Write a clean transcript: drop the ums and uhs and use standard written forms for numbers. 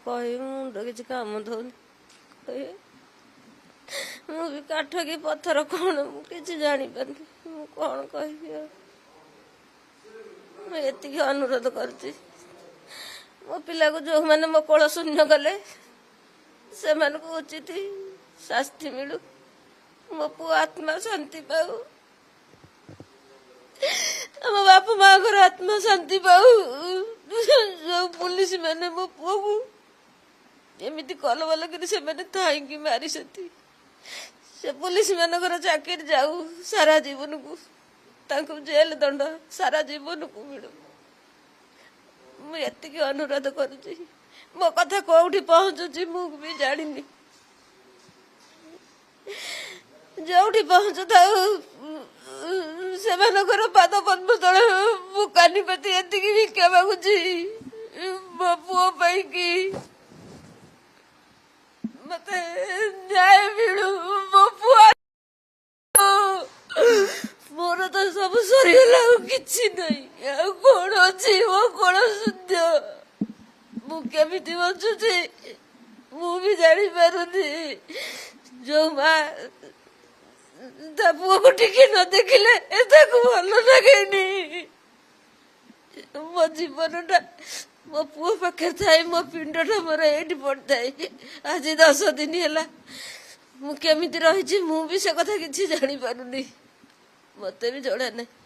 କହିବି ମୁଣ୍ଡ କିଛି କାମ ଦଉନି। ମୁଁ ବି କାଠ କି ପଥର କଣ ମୁଁ କିଛି ଜାଣିପାରୁନି। ମୁଁ କଣ କହିବି ଆଉ। ମୁଁ ଏତିକି ଅନୁରୋଧ କରୁଛି, ମୋ ପିଲାକୁ ଯେଉଁମାନେ ମୋ କୋଳ ଶୂନ୍ୟ କଲେ ସେମାନଙ୍କୁ ଉଚିତ ଶାସ୍ତି ମିଳୁ, ମୋ ପୁଅ ଆତ୍ମା ଶାନ୍ତି ପାଉ, ଆମ ବାପା ମାଙ୍କର ଆତ୍ମା ଶାନ୍ତି ପାଉ। ଯୋଉ ପୁଲିସ ମାନେ ମୋ ପୁଅକୁ ଏମିତି କଲବଲ କରି ସେମାନେ ଥାଇକି ମାରିଛନ୍ତି, ସେ ପୁଲିସ ମାନଙ୍କର ଚାକିରି ଯାଉ ସାରା ଜୀବନକୁ, ତାଙ୍କୁ ଜେଲ ଦଣ୍ଡ ସାରା ଜୀବନକୁ ମିଳୁ। ମୁଁ ଏତିକି ଅନୁରୋଧ କରୁଛି। ମୋ କଥା କୋଉଠି ପହଞ୍ଚୁଛି ମୁଁ ବି ଜାଣିନି। ଯୋଉଠି ପହଞ୍ଚୁଥାଉ ସେମାନଙ୍କର ପାଦ ପଦ୍ମ ତଳେ ମୁଁ କାନିପାତି ଏତିକି ଭିକ୍ଷା ମାଗୁଛି ମୋ ପୁଅ ପାଇଁ କି ମତେ ନ୍ୟାୟ ମିଳୁ। ମୋ ପୁଅ, ମୋର ତ ସବୁ ସରିଗଲା, ଆଉ କିଛି ନାହିଁ, ଆଉ କଣ ଅଛି? ମୋ କଣ ଶୁଦ୍ଧ, ମୁଁ କେମିତି ବଞ୍ଚୁଛି ମୁଁ ବି ଜାଣିପାରୁନି। ଯୋଉ ମା ତା ପୁଅକୁ ଟିକେ ନ ଦେଖିଲେ ତାକୁ ଭଲ ଲାଗେନି। ମୋ ଜୀବନଟା ମୋ ପୁଅ ପାଖରେ ଥାଏ, ମୋ ପିଣ୍ଡଟା ମୋର ଏଇଠି ପଡିଥାଏ। ଆଜି 10 ଦିନ ହେଲା ମୁଁ କେମିତି ରହିଛି ମୁଁ ବି ସେ କଥା କିଛି ଜାଣିପାରୁନି, ମତେ ବି ଜଣା ନାହିଁ।